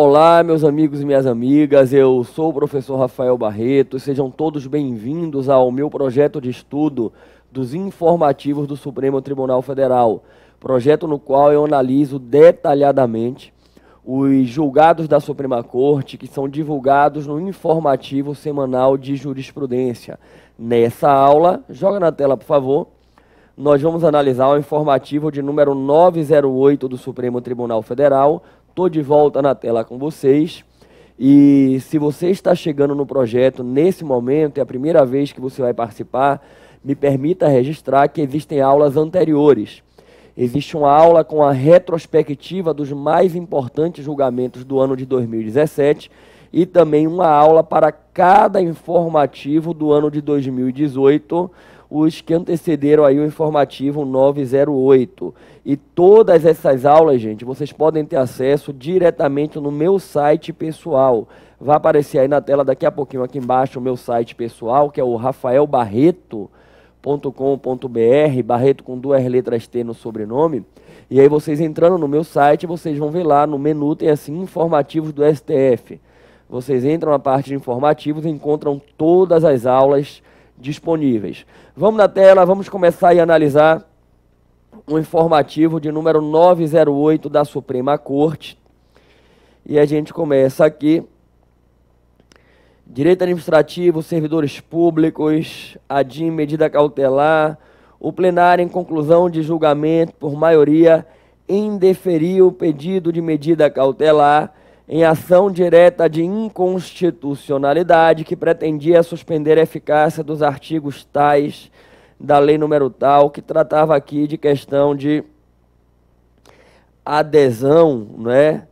Olá, meus amigos e minhas amigas, eu sou o professor Rafael Barreto, sejam todos bem-vindos ao meu projeto de estudo dos informativos do Supremo Tribunal Federal, projeto no qual eu analiso detalhadamente os julgados da Suprema Corte que são divulgados no informativo semanal de jurisprudência. Nessa aula, joga na tela, por favor, nós vamos analisar o informativo de número 908 do Supremo Tribunal Federal. Estou de volta na tela com vocês e se você está chegando no projeto nesse momento, é a primeira vez que você vai participar, me permita registrar que existem aulas anteriores. Existe uma aula com a retrospectiva dos mais importantes julgamentos do ano de 2017 e também uma aula para cada informativo do ano de 2018, os que antecederam aí o informativo 908. E todas essas aulas, gente, vocês podem ter acesso diretamente no meu site pessoal. Vai aparecer aí na tela daqui a pouquinho aqui embaixo o meu site pessoal, que é o rafaelbarreto.com.br, Barreto com 2 letras T no sobrenome. E aí vocês entrando no meu site, vocês vão ver lá no menu, tem assim, informativos do STF. Vocês entram na parte de informativos e encontram todas as aulas disponíveis. Vamos na tela, vamos começar a analisar o informativo de número 908 da Suprema Corte. E a gente começa aqui. Direito administrativo, servidores públicos, ADIM, medida cautelar. O plenário, em conclusão de julgamento por maioria, indeferiu o pedido de medida cautelar em ação direta de inconstitucionalidade que pretendia suspender a eficácia dos artigos tais da lei número tal, que tratava aqui de questão de adesão, né,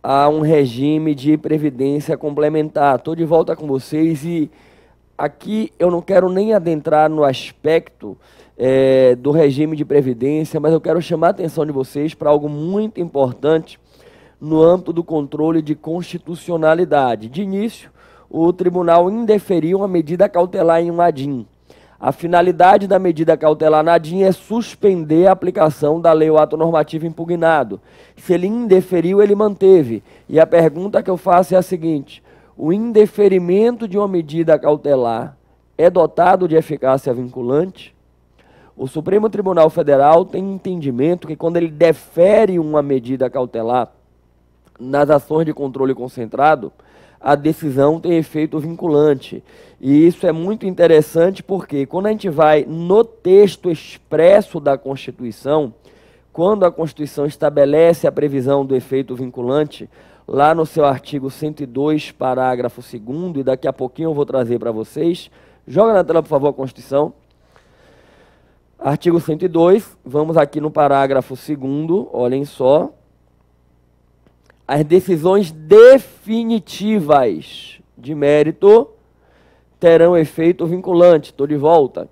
a um regime de previdência complementar. Estou de volta com vocês e aqui eu não quero nem adentrar no aspecto do regime de previdência, mas eu quero chamar a atenção de vocês para algo muito importante no âmbito do controle de constitucionalidade. De início, o tribunal indeferiu uma medida cautelar em um ADIM. A finalidade da medida cautelar na ADIM é suspender a aplicação da lei ou ato normativo impugnado. Se ele indeferiu, ele manteve. E a pergunta que eu faço é a seguinte: o indeferimento de uma medida cautelar é dotado de eficácia vinculante? O Supremo Tribunal Federal tem entendimento que quando ele defere uma medida cautelar nas ações de controle concentrado, a decisão tem efeito vinculante. E isso é muito interessante porque quando a gente vai no texto expresso da Constituição, quando a Constituição estabelece a previsão do efeito vinculante, lá no seu artigo 102, parágrafo 2º, e daqui a pouquinho eu vou trazer para vocês, joga na tela, por favor, a Constituição. Artigo 102, vamos aqui no parágrafo 2º, olhem só. As decisões definitivas de mérito terão efeito vinculante. Estou de volta.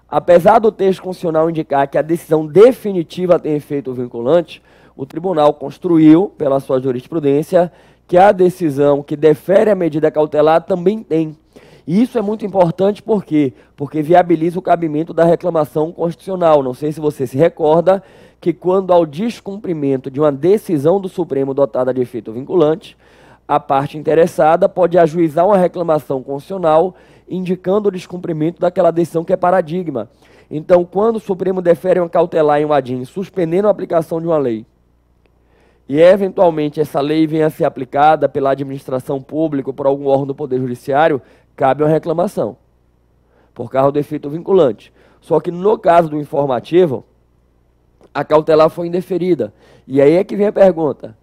Apesar do texto constitucional indicar que a decisão definitiva tem efeito vinculante, o tribunal construiu, pela sua jurisprudência, que a decisão que defere a medida cautelar também tem. E isso é muito importante por quê? Porque viabiliza o cabimento da reclamação constitucional. Não sei se você se recorda que quando há o descumprimento de uma decisão do Supremo dotada de efeito vinculante, a parte interessada pode ajuizar uma reclamação constitucional indicando o descumprimento daquela decisão que é paradigma. Então, quando o Supremo defere uma cautelar em um ADIM, suspendendo a aplicação de uma lei, e eventualmente essa lei venha a ser aplicada pela administração pública ou por algum órgão do Poder Judiciário, cabe uma reclamação, por causa do efeito vinculante. Só que no caso do informativo, a cautelar foi indeferida. E aí é que vem a pergunta: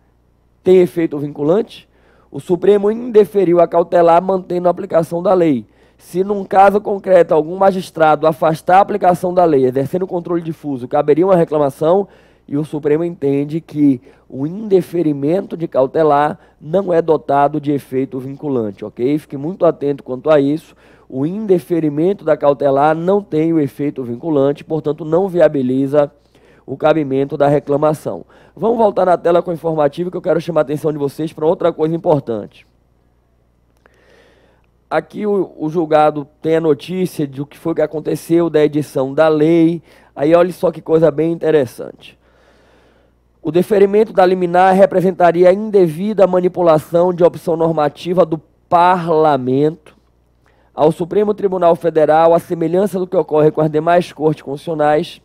tem efeito vinculante? O Supremo indeferiu a cautelar mantendo a aplicação da lei. Se num caso concreto algum magistrado afastar a aplicação da lei, exercendo controle difuso, caberia uma reclamação, e o Supremo entende que o indeferimento de cautelar não é dotado de efeito vinculante, ok? Fique muito atento quanto a isso. O indeferimento da cautelar não tem o efeito vinculante, portanto não viabiliza o cabimento da reclamação. Vamos voltar na tela com o informativo que eu quero chamar a atenção de vocês para outra coisa importante. Aqui o julgado tem a notícia do que foi que aconteceu, da edição da lei. Aí olha só que coisa bem interessante. O deferimento da liminar representaria a indevida manipulação de opção normativa do parlamento. Ao Supremo Tribunal Federal, à semelhança do que ocorre com as demais cortes constitucionais,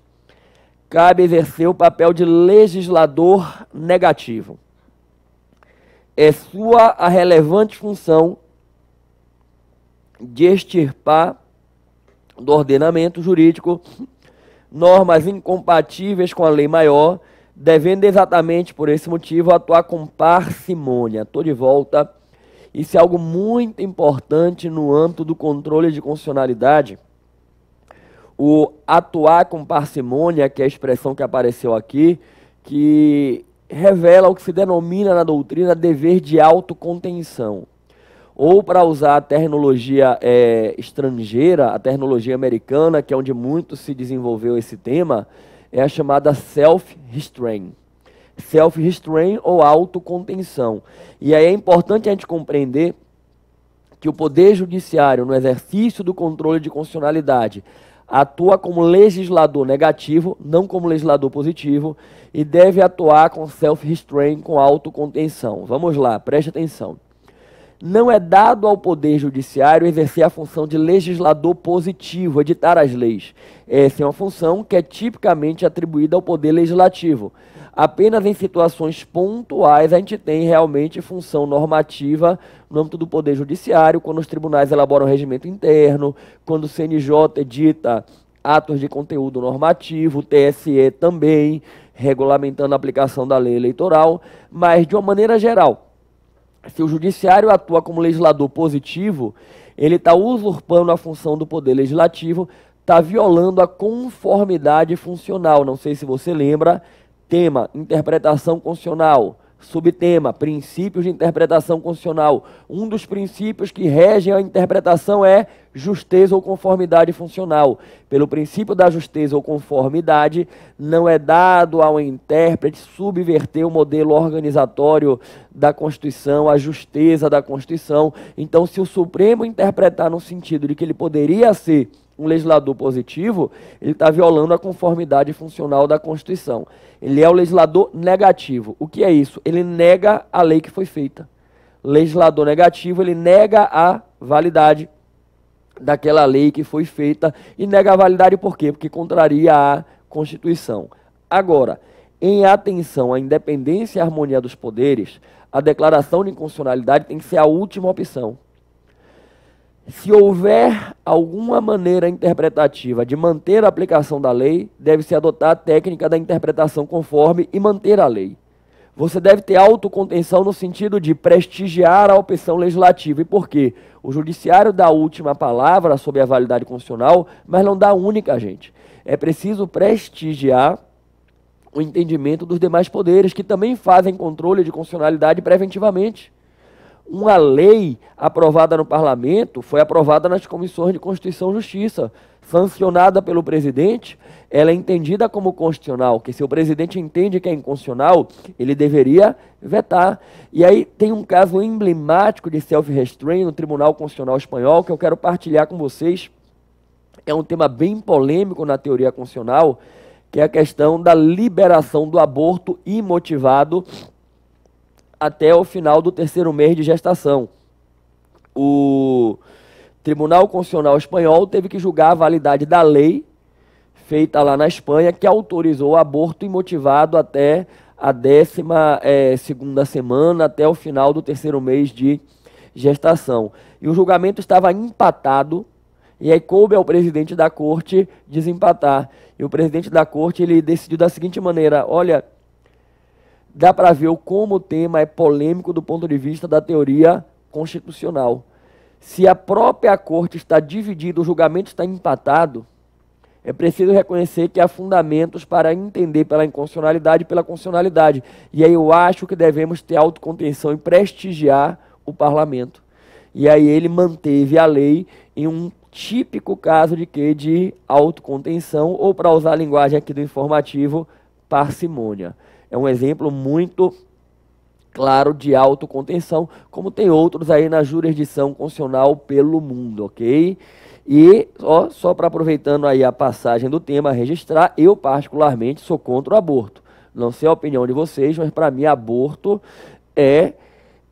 cabe exercer o papel de legislador negativo. É sua a relevante função de extirpar do ordenamento jurídico normas incompatíveis com a lei maior, devendo exatamente por esse motivo atuar com parcimônia. Estou de volta. Isso é algo muito importante no âmbito do controle de constitucionalidade. O atuar com parcimônia, que é a expressão que apareceu aqui, que revela o que se denomina na doutrina dever de autocontenção. Ou, para usar a terminologia estrangeira, a terminologia americana, que é onde muito se desenvolveu esse tema, é a chamada self-restraint. Self-restraint ou autocontenção. E aí é importante a gente compreender que o Poder Judiciário, no exercício do controle de constitucionalidade, atua como legislador negativo, não como legislador positivo, e deve atuar com self-restraint, com autocontenção. Vamos lá, preste atenção. Não é dado ao Poder Judiciário exercer a função de legislador positivo, editar as leis. Essa é uma função que é tipicamente atribuída ao Poder Legislativo. Apenas em situações pontuais a gente tem realmente função normativa no âmbito do Poder Judiciário, quando os tribunais elaboram regimento interno, quando o CNJ edita atos de conteúdo normativo, o TSE também, regulamentando a aplicação da lei eleitoral, mas de uma maneira geral, se o Judiciário atua como legislador positivo, ele está usurpando a função do Poder Legislativo, está violando a conformidade funcional. Não sei se você lembra, tema, interpretação constitucional. Subtema, princípios de interpretação constitucional. Um dos princípios que regem a interpretação é justeza ou conformidade funcional. Pelo princípio da justeza ou conformidade, não é dado ao intérprete subverter o modelo organizatório da Constituição, a justeza da Constituição. Então, se o Supremo interpretar no sentido de que ele poderia ser um legislador positivo, ele está violando a conformidade funcional da Constituição. Ele é o legislador negativo. O que é isso? Ele nega a lei que foi feita. Legislador negativo, ele nega a validade daquela lei que foi feita. E nega a validade por quê? Porque contraria a Constituição. Agora, em atenção à independência e harmonia dos poderes, a declaração de inconstitucionalidade tem que ser a última opção. Se houver alguma maneira interpretativa de manter a aplicação da lei, deve-se adotar a técnica da interpretação conforme e manter a lei. Você deve ter autocontenção no sentido de prestigiar a opção legislativa. E por quê? O Judiciário dá a última palavra sobre a validade constitucional, mas não dá a única, gente. É preciso prestigiar o entendimento dos demais poderes, que também fazem controle de constitucionalidade preventivamente. Uma lei aprovada no parlamento foi aprovada nas comissões de Constituição e Justiça, sancionada pelo presidente, ela é entendida como constitucional, que se o presidente entende que é inconstitucional, ele deveria vetar. E aí tem um caso emblemático de self-restraint no Tribunal Constitucional Espanhol, que eu quero partilhar com vocês. É um tema bem polêmico na teoria constitucional, que é a questão da liberação do aborto imotivado até o final do 3º mês de gestação. O Tribunal Constitucional Espanhol teve que julgar a validade da lei feita lá na Espanha, que autorizou o aborto imotivado até a 12ª semana, até o final do 3º mês de gestação. E o julgamento estava empatado, e aí coube ao presidente da corte desempatar. E o presidente da corte ele decidiu da seguinte maneira: olha, dá para ver como o tema é polêmico do ponto de vista da teoria constitucional. Se a própria corte está dividida, o julgamento está empatado, é preciso reconhecer que há fundamentos para entender pela inconstitucionalidade e pela constitucionalidade. E aí eu acho que devemos ter autocontenção e prestigiar o parlamento. E aí ele manteve a lei em um típico caso de quê? De autocontenção, ou, para usar a linguagem aqui do informativo, parcimônia. É um exemplo muito claro de autocontenção, como tem outros aí na jurisdição constitucional pelo mundo, ok? E, só para aproveitando aí a passagem do tema, registrar, eu particularmente sou contra o aborto. Não sei a opinião de vocês, mas para mim aborto é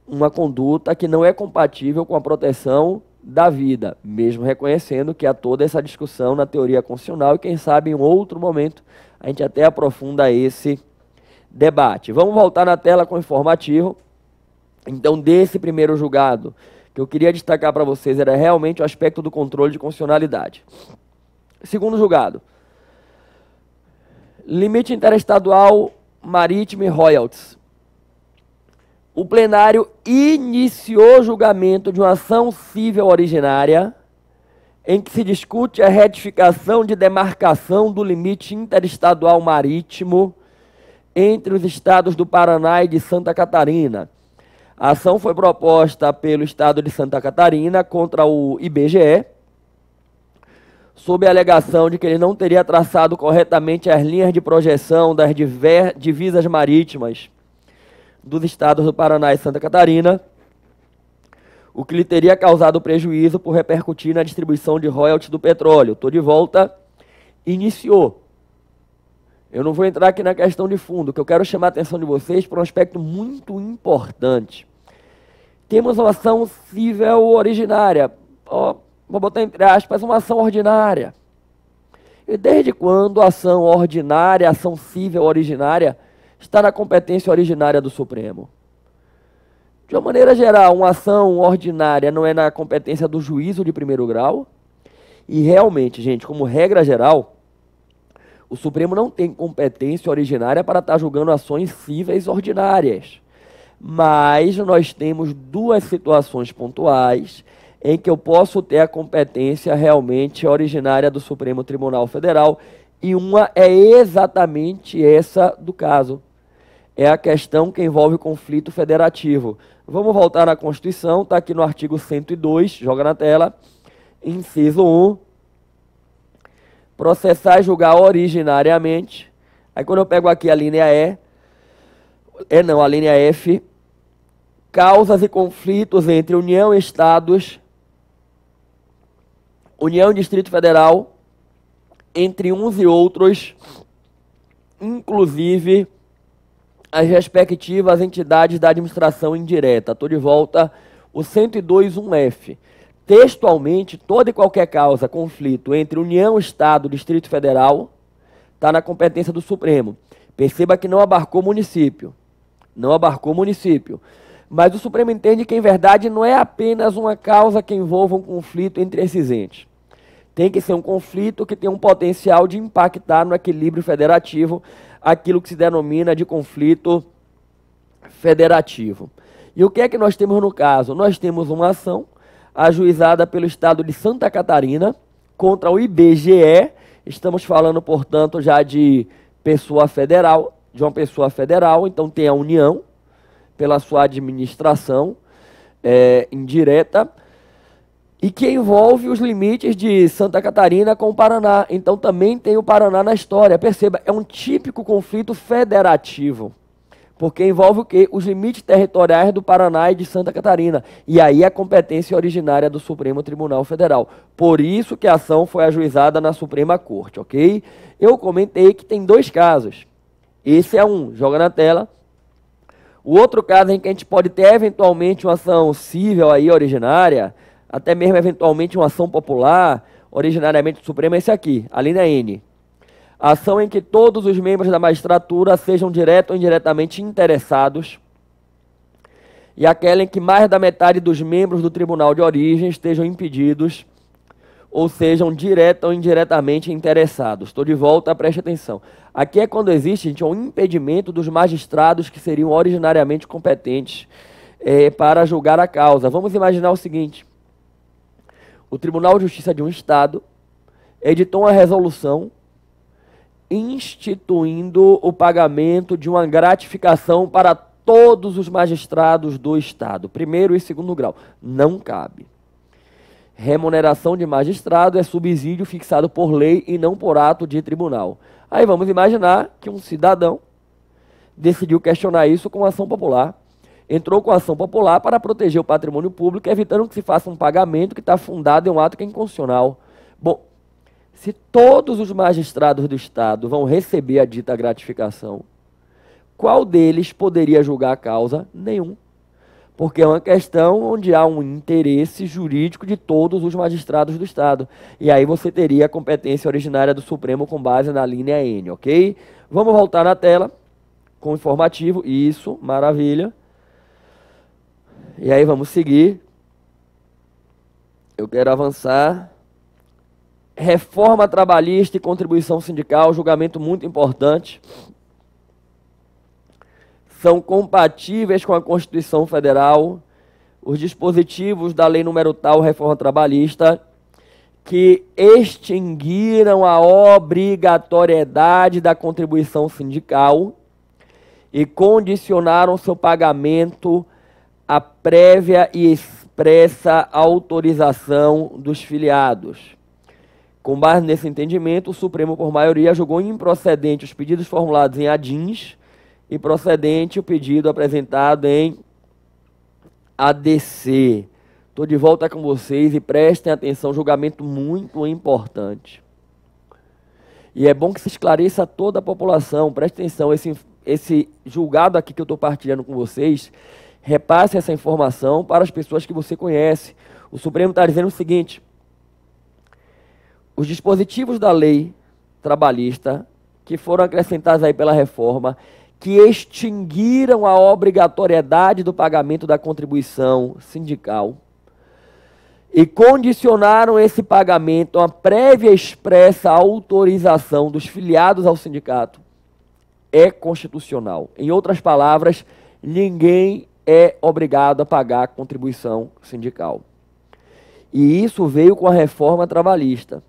uma conduta que não é compatível com a proteção da vida, mesmo reconhecendo que há toda essa discussão na teoria constitucional e quem sabe em outro momento a gente até aprofunda esse debate. Vamos voltar na tela com o informativo. Então, desse primeiro julgado, que eu queria destacar para vocês era realmente o aspecto do controle de constitucionalidade. Segundo julgado, limite interestadual marítimo e royalties. O plenário iniciou o julgamento de uma ação civil originária em que se discute a retificação de demarcação do limite interestadual marítimo entre os estados do Paraná e de Santa Catarina. A ação foi proposta pelo estado de Santa Catarina contra o IBGE, sob a alegação de que ele não teria traçado corretamente as linhas de projeção das divisas marítimas dos estados do Paraná e Santa Catarina, o que lhe teria causado prejuízo por repercutir na distribuição de royalties do petróleo. Estou de volta, iniciou. Eu não vou entrar aqui na questão de fundo, que eu quero chamar a atenção de vocês para um aspecto muito importante. Temos uma ação civil originária, vou botar entre aspas, uma ação ordinária. E desde quando a ação ordinária, a ação civil originária, está na competência originária do Supremo? De uma maneira geral, uma ação ordinária não é na competência do juízo de primeiro grau? E realmente, gente, como regra geral, o Supremo não tem competência originária para estar julgando ações cíveis ordinárias. Mas nós temos duas situações pontuais em que eu posso ter a competência realmente originária do Supremo Tribunal Federal, e uma é exatamente essa do caso. É a questão que envolve conflito federativo. Vamos voltar na Constituição, está aqui no artigo 102, joga na tela, inciso 1, processar e julgar originariamente. Aí quando eu pego aqui a linha a linha F, causas e conflitos entre União e Estados, União e Distrito Federal, entre uns e outros, inclusive as respectivas entidades da administração indireta. Estou de volta, o 102.1F. Textualmente, toda e qualquer causa, conflito entre União, Estado e Distrito Federal, está na competência do Supremo. Perceba que não abarcou município. Não abarcou município. Mas o Supremo entende que, em verdade, não é apenas uma causa que envolva um conflito entre esses entes. Tem que ser um conflito que tem um potencial de impactar no equilíbrio federativo, aquilo que se denomina de conflito federativo. E o que é que nós temos no caso? Nós temos uma ação ajuizada pelo estado de Santa Catarina contra o IBGE. Estamos falando, portanto, já de pessoa federal, então tem a União, pela sua administração indireta, e que envolve os limites de Santa Catarina com o Paraná. Então também tem o Paraná na história. Perceba, é um típico conflito federativo, porque envolve o quê? Os limites territoriais do Paraná e de Santa Catarina. E aí a competência originária do Supremo Tribunal Federal. Por isso que a ação foi ajuizada na Suprema Corte, ok? Eu comentei que tem dois casos. Esse é um, joga na tela. O outro caso em que a gente pode ter eventualmente uma ação civil aí originária, até mesmo eventualmente uma ação popular, originariamente do Supremo, é esse aqui, a linha N. Ação em que todos os membros da magistratura sejam direto ou indiretamente interessados, e aquela em que mais da metade dos membros do tribunal de origem estejam impedidos ou sejam direta ou indiretamente interessados. Estou de volta, preste atenção. Aqui é quando existe, gente, um impedimento dos magistrados que seriam originariamente competentes para julgar a causa. Vamos imaginar o seguinte: o Tribunal de Justiça de um Estado editou uma resolução instituindo o pagamento de uma gratificação para todos os magistrados do Estado, primeiro e segundo grau. Não cabe. Remuneração de magistrado é subsídio fixado por lei e não por ato de tribunal. Aí vamos imaginar que um cidadão decidiu questionar isso com ação popular. Entrou com ação popular para proteger o patrimônio público, evitando que se faça um pagamento que está fundado em um ato que é inconstitucional. Bom, se todos os magistrados do Estado vão receber a dita gratificação, qual deles poderia julgar a causa? Nenhum. Porque é uma questão onde há um interesse jurídico de todos os magistrados do Estado. E aí você teria a competência originária do Supremo com base na linha N, ok? Vamos voltar na tela com o informativo. Isso, maravilha. E aí vamos seguir. Eu quero avançar. Reforma trabalhista e contribuição sindical, julgamento muito importante. São compatíveis com a Constituição Federal os dispositivos da Lei Número Tal, Reforma Trabalhista, que extinguiram a obrigatoriedade da contribuição sindical e condicionaram seu pagamento à prévia e expressa autorização dos filiados. Com base nesse entendimento, o Supremo, por maioria, julgou improcedente os pedidos formulados em ADINs e procedente o pedido apresentado em ADC. Estou de volta com vocês e prestem atenção, julgamento muito importante. E é bom que se esclareça a toda a população, preste atenção, esse julgado aqui que eu estou partilhando com vocês, repasse essa informação para as pessoas que você conhece. O Supremo está dizendo o seguinte: os dispositivos da lei trabalhista que foram acrescentados aí pela reforma, que extinguiram a obrigatoriedade do pagamento da contribuição sindical e condicionaram esse pagamento à prévia expressa autorização dos filiados ao sindicato, é constitucional. Em outras palavras, ninguém é obrigado a pagar a contribuição sindical. E isso veio com a reforma trabalhista.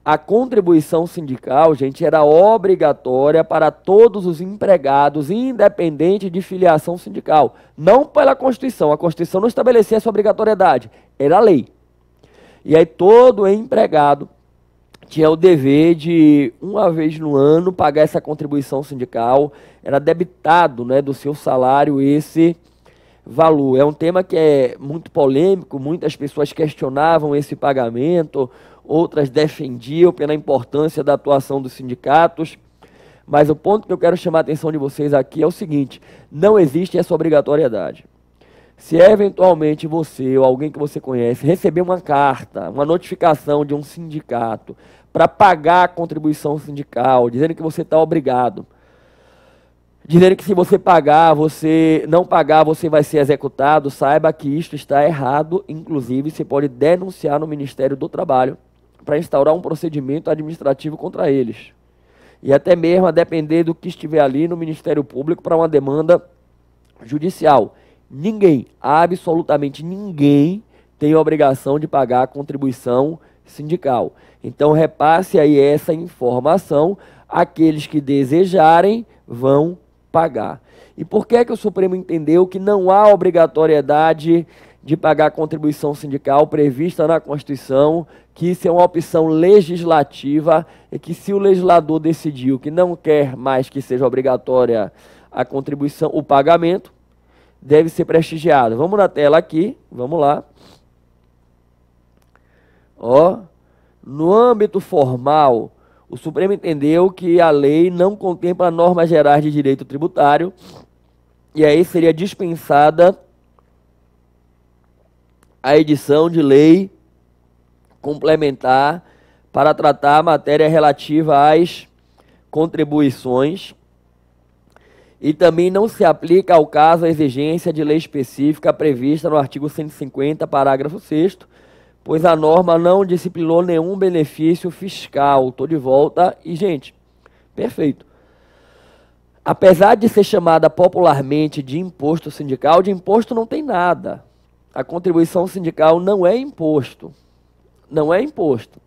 A contribuição sindical, gente, era obrigatória para todos os empregados, independente de filiação sindical. Não pela Constituição. A Constituição não estabelecia essa obrigatoriedade. Era lei. E aí todo empregado tinha o dever de, uma vez no ano, pagar essa contribuição sindical. Era debitado, né, do seu salário esse valor. É um tema que é muito polêmico. Muitas pessoas questionavam esse pagamento, outras defendiam pela importância da atuação dos sindicatos, mas o ponto que eu quero chamar a atenção de vocês aqui é o seguinte: não existe essa obrigatoriedade. Se eventualmente você ou alguém que você conhece receber uma carta, uma notificação de um sindicato para pagar a contribuição sindical, dizendo que você está obrigado, dizendo que se você pagar, você não pagar, você vai ser executado, saiba que isto está errado. Inclusive, você pode denunciar no Ministério do Trabalho para instaurar um procedimento administrativo contra eles. E até mesmo a depender do que estiver ali no Ministério Público para uma demanda judicial. Ninguém, absolutamente ninguém, tem a obrigação de pagar a contribuição sindical. Então repasse aí essa informação, aqueles que desejarem vão pagar. E por que é que o Supremo entendeu que não há obrigatoriedade de pagar a contribuição sindical prevista na Constituição, que isso é uma opção legislativa e que se o legislador decidiu que não quer mais que seja obrigatória a contribuição, o pagamento, deve ser prestigiado. Vamos na tela aqui, vamos lá. Ó, no âmbito formal, o Supremo entendeu que a lei não contempla normas gerais de direito tributário e aí seria dispensada a edição de lei complementar para tratar a matéria relativa às contribuições e também não se aplica ao caso a exigência de lei específica prevista no artigo 150, parágrafo 6º, pois a norma não disciplinou nenhum benefício fiscal. Estou de volta e, gente, perfeito. Apesar de ser chamada popularmente de imposto sindical, de imposto não tem nada. A contribuição sindical não é imposto. Não é imposto.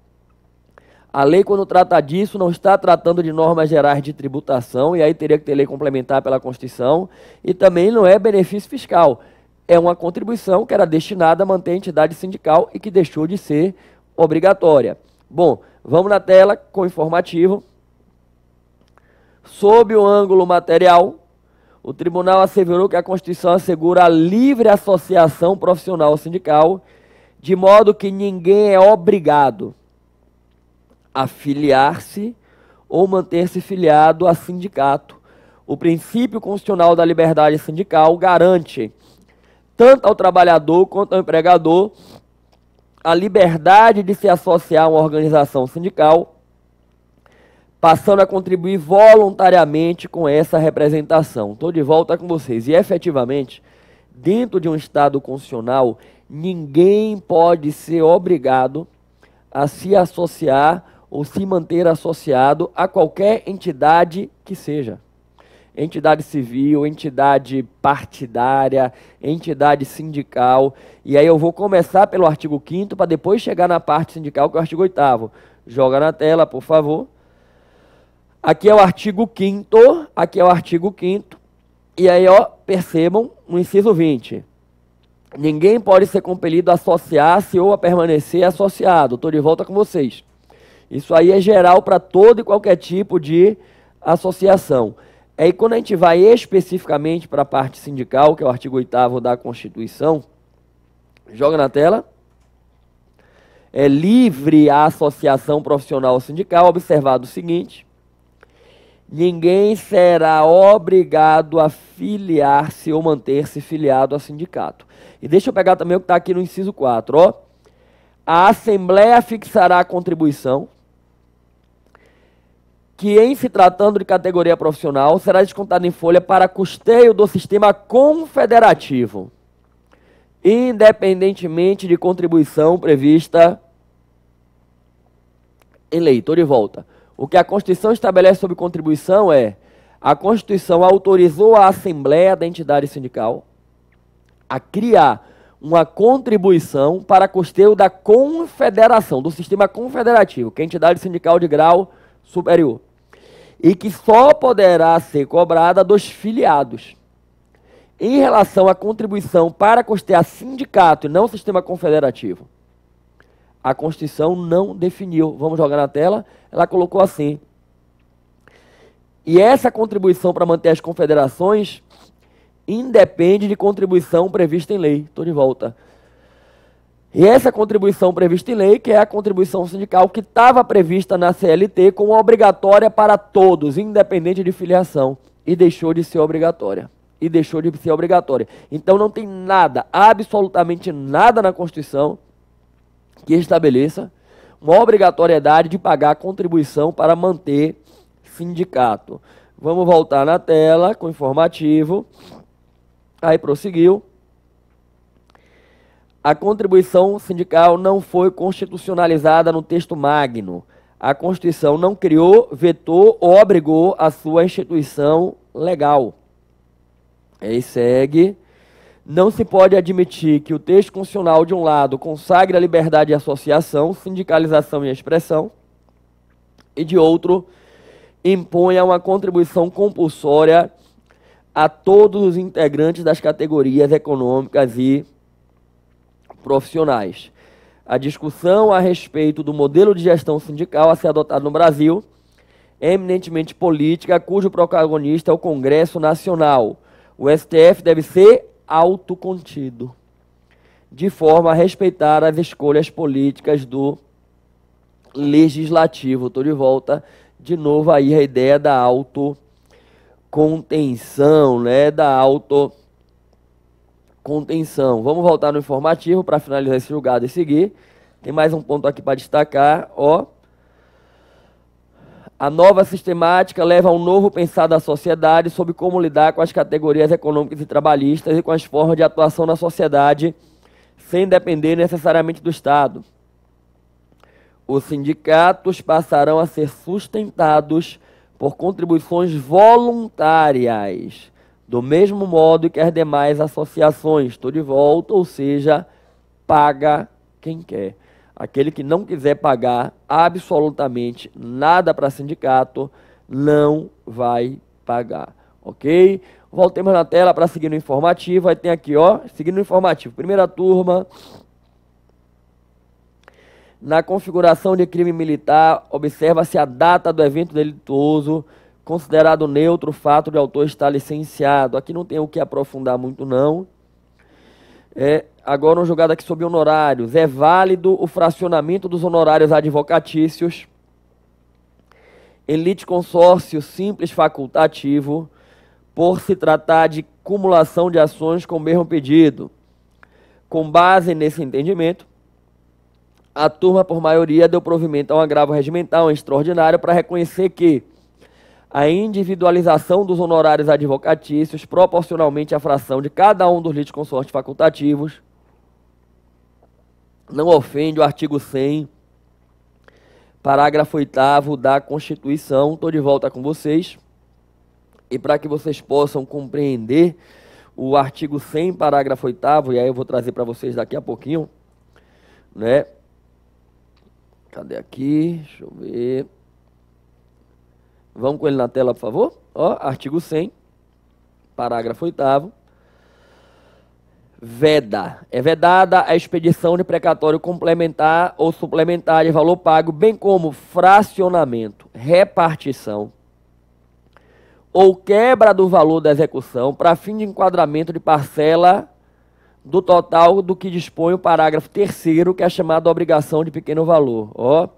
A lei, quando trata disso, não está tratando de normas gerais de tributação, e aí teria que ter lei complementar pela Constituição, e também não é benefício fiscal. É uma contribuição que era destinada a manter a entidade sindical e que deixou de ser obrigatória. Bom, vamos na tela com o informativo. Sob o ângulo material, o tribunal asseverou que a Constituição assegura a livre associação profissional sindical, de modo que ninguém é obrigado a filiar-se ou manter-se filiado a sindicato, O princípio constitucional da liberdade sindical garante, tanto ao trabalhador quanto ao empregador, a liberdade de se associar a uma organização sindical, passando a contribuir voluntariamente com essa representação. Estou de volta com vocês. E, efetivamente, dentro de um Estado constitucional, ninguém pode ser obrigado a se associar ou se manter associado a qualquer entidade que seja. Entidade civil, entidade partidária, entidade sindical. E aí eu vou começar pelo artigo 5º para depois chegar na parte sindical, que é o artigo 8º. Joga na tela, por favor. Aqui é o artigo 5º, aqui é o artigo 5º. E aí, ó, percebam no inciso 20. Ninguém pode ser compelido a associar-se ou a permanecer associado. Estou de volta com vocês. Isso aí é geral para todo e qualquer tipo de associação. Aí quando a gente vai especificamente para a parte sindical, que é o artigo 8º da Constituição, joga na tela. É livre a associação profissional ou sindical, observado o seguinte: ninguém será obrigado a filiar-se ou manter-se filiado a sindicato. E deixa eu pegar também o que está aqui no inciso 4, ó. A Assembleia fixará a contribuição que, em se tratando de categoria profissional, será descontada em folha para custeio do sistema confederativo, independentemente de contribuição prevista em lei. Estou de volta. O que a Constituição estabelece sobre contribuição é: a Constituição autorizou a Assembleia da entidade sindical a criar uma contribuição para custeio da confederação, do sistema confederativo, que é a entidade sindical de grau superior, e que só poderá ser cobrada dos filiados. Em relação à contribuição para custear sindicato e não sistema confederativo, a Constituição não definiu. Vamos jogar na tela. Ela colocou assim: e essa contribuição para manter as confederações independe de contribuição prevista em lei. Estou de volta. E essa contribuição prevista em lei, que é a contribuição sindical que estava prevista na CLT como obrigatória para todos, independente de filiação, e deixou de ser obrigatória. Então não tem nada, absolutamente nada na Constituição que estabeleça uma obrigatoriedade de pagar a contribuição para manter sindicato. Vamos voltar na tela com o informativo. Aí prosseguiu. A contribuição sindical não foi constitucionalizada no texto magno. A Constituição não criou, vetou ou obrigou a sua instituição legal. Aí segue. Não se pode admitir que o texto constitucional, de um lado, consagre a liberdade de associação, sindicalização e expressão, e de outro, imponha uma contribuição compulsória a todos os integrantes das categorias econômicas e profissionais. A discussão a respeito do modelo de gestão sindical a ser adotado no Brasil é eminentemente política, cujo protagonista é o Congresso Nacional. O STF deve ser autocontido, de forma a respeitar as escolhas políticas do Legislativo. Estou de volta de novo aí a ideia da autocontenção, né? Da autocontenção. Vamos voltar no informativo para finalizar esse julgado e seguir. Tem mais um ponto aqui para destacar, ó. A nova sistemática leva a um novo pensar da sociedade sobre como lidar com as categorias econômicas e trabalhistas e com as formas de atuação na sociedade, sem depender necessariamente do Estado. Os sindicatos passarão a ser sustentados por contribuições voluntárias, do mesmo modo que as demais associações. Estou de volta, ou seja, paga quem quer. Aquele que não quiser pagar absolutamente nada para sindicato, não vai pagar, ok? Voltemos na tela para seguir no informativo. Aí tem aqui, ó, seguindo no informativo. Primeira turma. Na configuração de crime militar, observa-se a data do evento delituoso, considerado neutro o fato de autor estar licenciado. Aqui não tem o que aprofundar muito, não. Agora um julgado aqui sobre honorários. É válido o fracionamento dos honorários advocatícios em litisconsórcio simples facultativo, por se tratar de cumulação de ações com o mesmo pedido. Com base nesse entendimento, a turma, por maioria, deu provimento a um agravo regimental extraordinário para reconhecer que a individualização dos honorários advocatícios, proporcionalmente à fração de cada um dos litisconsortes facultativos, não ofende o artigo 100, parágrafo 8º da Constituição. Estou de volta com vocês. E para que vocês possam compreender o artigo 100, parágrafo 8º, e aí eu vou trazer para vocês daqui a pouquinho, né? Cadê aqui? Deixa eu ver. Vamos com ele na tela, por favor. Ó, artigo 100, parágrafo 8º. Veda. É vedada a expedição de precatório complementar ou suplementar de valor pago, bem como fracionamento, repartição ou quebra do valor da execução para fim de enquadramento de parcela do total do que dispõe o parágrafo 3º, que é chamado obrigação de pequeno valor. Ó,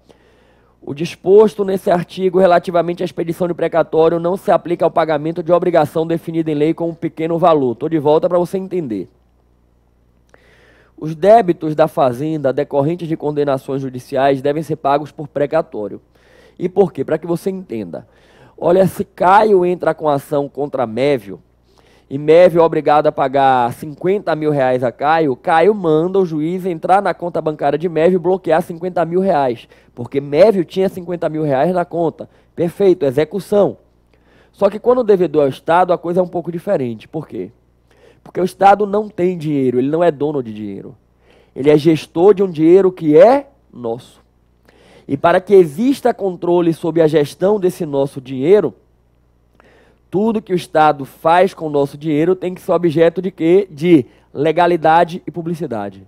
o disposto nesse artigo relativamente à expedição de precatório não se aplica ao pagamento de obrigação definida em lei com um pequeno valor. Estou de volta para você entender. Os débitos da fazenda decorrentes de condenações judiciais devem ser pagos por precatório. E por quê? Para que você entenda. Olha, se Caio entra com ação contra Mévio, e Mévio é obrigado a pagar 50 mil reais a Caio, Caio manda o juiz entrar na conta bancária de Mévio e bloquear 50 mil reais, porque Mévio tinha 50 mil reais na conta. Perfeito, execução. Só que quando o devedor é o Estado, a coisa é um pouco diferente. Por quê? Porque o Estado não tem dinheiro, ele não é dono de dinheiro. Ele é gestor de um dinheiro que é nosso. E para que exista controle sobre a gestão desse nosso dinheiro, tudo que o Estado faz com o nosso dinheiro tem que ser objeto de quê? De legalidade e publicidade.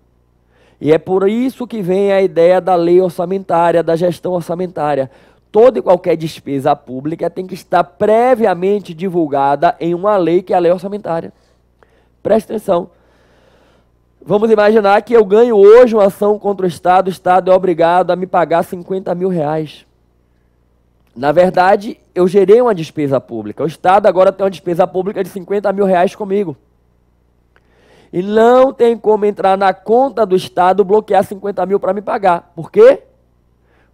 E é por isso que vem a ideia da lei orçamentária, da gestão orçamentária. Toda e qualquer despesa pública tem que estar previamente divulgada em uma lei, que é a lei orçamentária. Presta atenção. Vamos imaginar que eu ganho hoje uma ação contra o Estado é obrigado a me pagar 50 mil reais. Na verdade, eu gerei uma despesa pública. O Estado agora tem uma despesa pública de 50 mil reais comigo. E não tem como entrar na conta do Estado bloquear 50 mil para me pagar. Por quê?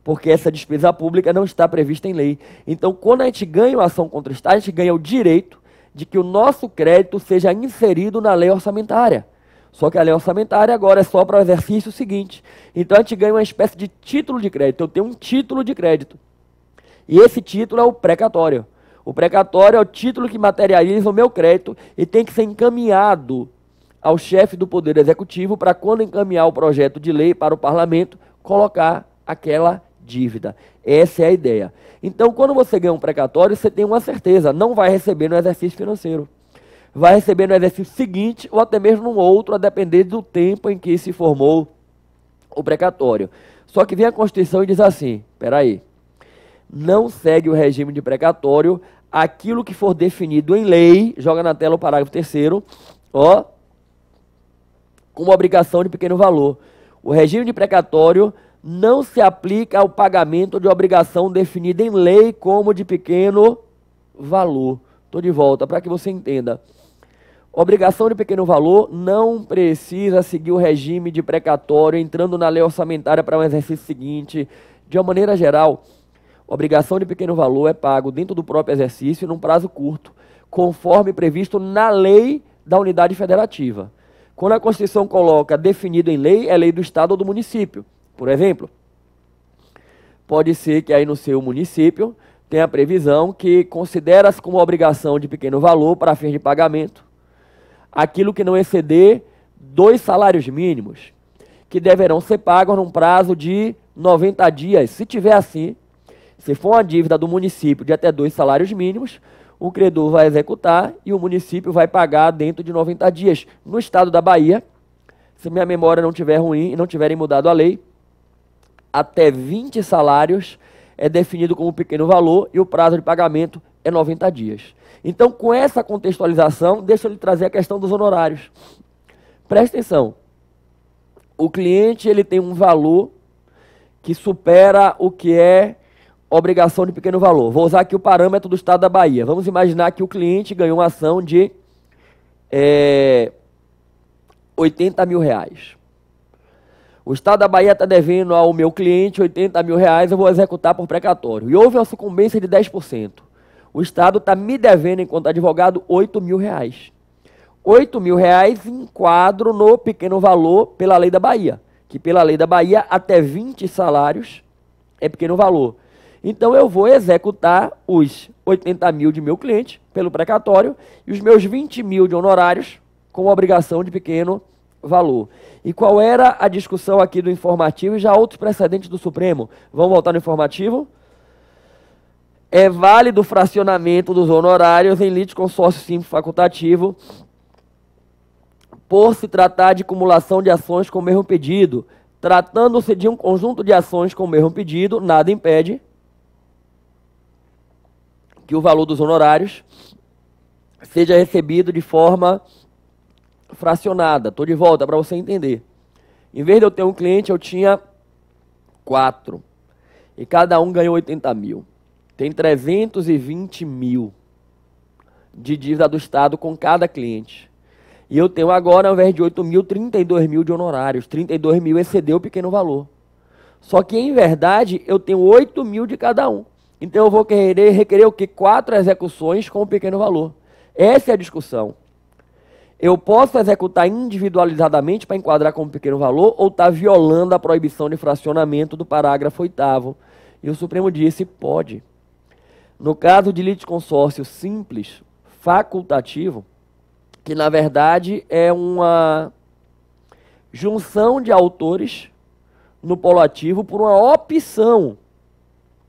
Porque essa despesa pública não está prevista em lei. Então, quando a gente ganha uma ação contra o Estado, a gente ganha o direito de que o nosso crédito seja inserido na lei orçamentária. Só que a lei orçamentária agora é só para o exercício seguinte. Então a gente ganha uma espécie de título de crédito. Eu tenho um título de crédito. E esse título é o precatório. O precatório é o título que materializa o meu crédito e tem que ser encaminhado ao chefe do Poder Executivo para, quando encaminhar o projeto de lei para o parlamento, colocar aquela dívida. Essa é a ideia. Então, quando você ganha um precatório, você tem uma certeza, não vai receber no exercício financeiro. Vai receber no exercício seguinte ou até mesmo no outro, a depender do tempo em que se formou o precatório. Só que vem a Constituição e diz assim, peraí, não segue o regime de precatório aquilo que for definido em lei, joga na tela o parágrafo 3º, ó, como obrigação de pequeno valor. O regime de precatório não se aplica ao pagamento de obrigação definida em lei como de pequeno valor. Estou de volta para que você entenda. Obrigação de pequeno valor não precisa seguir o regime de precatório entrando na lei orçamentária para um exercício seguinte. De uma maneira geral, obrigação de pequeno valor é pago dentro do próprio exercício num prazo curto, conforme previsto na lei da unidade federativa. Quando a Constituição coloca definido em lei, é lei do Estado ou do município. Por exemplo, pode ser que aí no seu município tenha a previsão que considera-se como obrigação de pequeno valor para fins de pagamento aquilo que não exceder 2 salários mínimos, que deverão ser pagos num prazo de 90 dias. Se tiver assim, se for uma dívida do município de até 2 salários mínimos, o credor vai executar e o município vai pagar dentro de 90 dias. No estado da Bahia, se minha memória não estiver ruim e não tiverem mudado a lei, até 20 salários é definido como pequeno valor e o prazo de pagamento é 90 dias. Então, com essa contextualização, deixa eu lhe trazer a questão dos honorários. Presta atenção. O cliente ele tem um valor que supera o que é obrigação de pequeno valor. Vou usar aqui o parâmetro do estado da Bahia. Vamos imaginar que o cliente ganhou uma ação de 80 mil reais. O estado da Bahia está devendo ao meu cliente 80 mil reais, eu vou executar por precatório. E houve uma sucumbência de 10%. O estado está me devendo, enquanto advogado, 8 mil reais. 8 mil reais enquadro no pequeno valor pela lei da Bahia. Que pela lei da Bahia, até 20 salários é pequeno valor. Então eu vou executar os 80 mil de meu cliente pelo precatório e os meus 20 mil de honorários com obrigação de pequeno valor. E qual era a discussão aqui do informativo e já outros precedentes do Supremo? Vamos voltar no informativo? É válido o fracionamento dos honorários em litisconsórcio simples facultativo por se tratar de acumulação de ações com o mesmo pedido. Tratando-se de um conjunto de ações com o mesmo pedido, nada impede que o valor dos honorários seja recebido de forma fracionada. Estou de volta para você entender. Em vez de eu ter um cliente, eu tinha 4. E cada um ganhou 80 mil. Tem 320 mil de dívida do Estado com cada cliente. E eu tenho agora, ao invés de 8 mil, 32 mil de honorários. 32 mil excedeu o pequeno valor. Só que, em verdade, eu tenho 8 mil de cada um. Então, eu vou requerer o quê? 4 execuções com o pequeno valor. Essa é a discussão. Eu posso executar individualizadamente para enquadrar como pequeno valor ou está violando a proibição de fracionamento do parágrafo 8º. E o Supremo disse, pode. No caso de litisconsórcio simples, facultativo, que na verdade é uma junção de autores no polo ativo por uma opção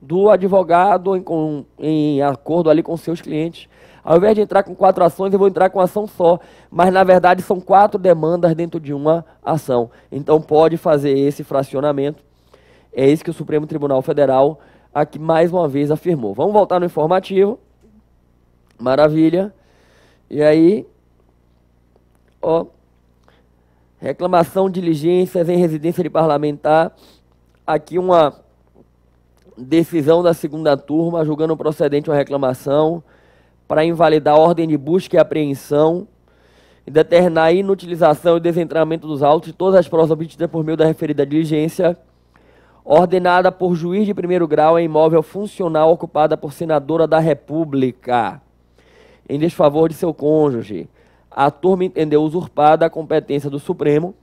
do advogado em acordo ali com seus clientes. Ao invés de entrar com 4 ações, eu vou entrar com ação só. Mas, na verdade, são 4 demandas dentro de uma ação. Então, pode fazer esse fracionamento. É isso que o Supremo Tribunal Federal aqui mais uma vez afirmou. Vamos voltar no informativo. Maravilha. E aí, ó, reclamação de diligências em residência de parlamentar. Aqui uma decisão da segunda turma, julgando procedente uma reclamação para invalidar a ordem de busca e apreensão e determinar a inutilização e desentramento dos autos de todas as provas obtidas por meio da referida diligência, ordenada por juiz de primeiro grau em imóvel funcional ocupada por senadora da República, em desfavor de seu cônjuge. A turma entendeu usurpada a competência do Supremo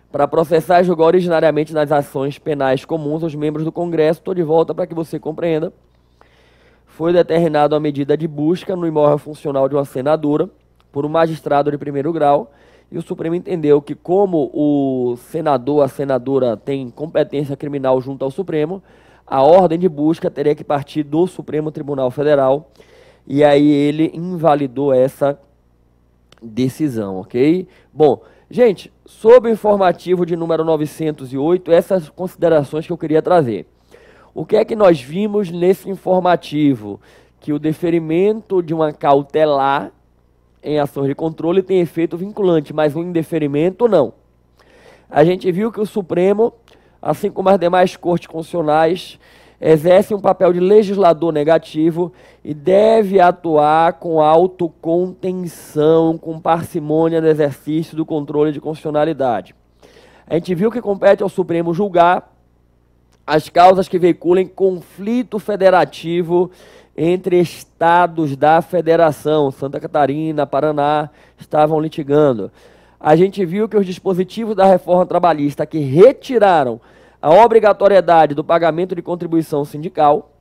para processar e julgar originariamente nas ações penais comuns os membros do Congresso. Estou de volta para que você compreenda. Foi determinada a medida de busca no imóvel funcional de uma senadora por um magistrado de primeiro grau e o Supremo entendeu que, como o senador, a senadora tem competência criminal junto ao Supremo, a ordem de busca teria que partir do Supremo Tribunal Federal e aí ele invalidou essa decisão, ok? Bom, gente, sobre o informativo de número 908, essas considerações que eu queria trazer. O que é que nós vimos nesse informativo? Que o deferimento de uma cautelar em ações de controle tem efeito vinculante, mas o indeferimento não. A gente viu que o Supremo, assim como as demais cortes constitucionais, exerce um papel de legislador negativo e deve atuar com autocontenção, com parcimônia no exercício do controle de constitucionalidade. A gente viu que compete ao Supremo julgar as causas que veiculem conflito federativo entre estados da federação. Santa Catarina, Paraná estavam litigando. A gente viu que os dispositivos da reforma trabalhista que retiraram a obrigatoriedade do pagamento de contribuição sindical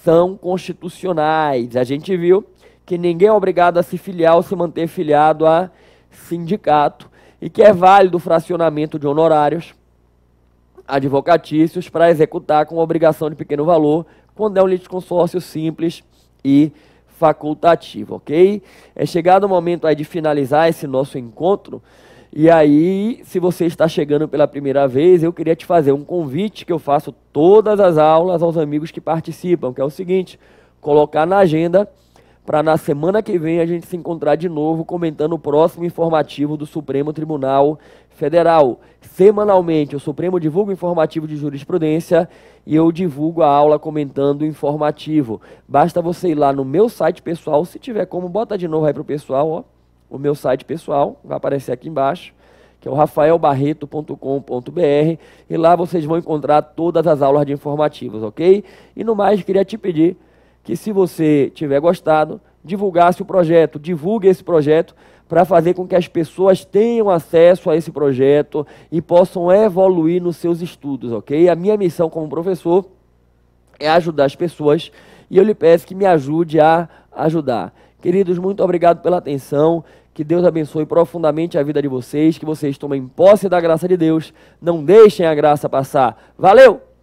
são constitucionais. A gente viu que ninguém é obrigado a se filiar ou se manter filiado a sindicato e que é válido o fracionamento de honorários advocatícios para executar com obrigação de pequeno valor quando é um litisconsórcio simples e facultativo, ok? É chegado o momento aí de finalizar esse nosso encontro. E aí, se você está chegando pela primeira vez, eu queria te fazer um convite que eu faço todas as aulas aos amigos que participam, que é o seguinte: colocar na agenda para na semana que vem a gente se encontrar de novo comentando o próximo informativo do Supremo Tribunal Federal. Semanalmente, o Supremo divulga o informativo de jurisprudência e eu divulgo a aula comentando o informativo. Basta você ir lá no meu site pessoal, se tiver como, bota de novo aí para o pessoal, ó, o meu site pessoal, vai aparecer aqui embaixo, que é o rafaelbarreto.com.br, e lá vocês vão encontrar todas as aulas de informativos, ok? E no mais, queria te pedir que, se você tiver gostado, divulgasse o projeto, divulgue esse projeto para fazer com que as pessoas tenham acesso a esse projeto e possam evoluir nos seus estudos, ok? A minha missão como professor é ajudar as pessoas e eu lhe peço que me ajude a ajudar. Queridos, muito obrigado pela atenção, que Deus abençoe profundamente a vida de vocês, que vocês tomem posse da graça de Deus, não deixem a graça passar. Valeu!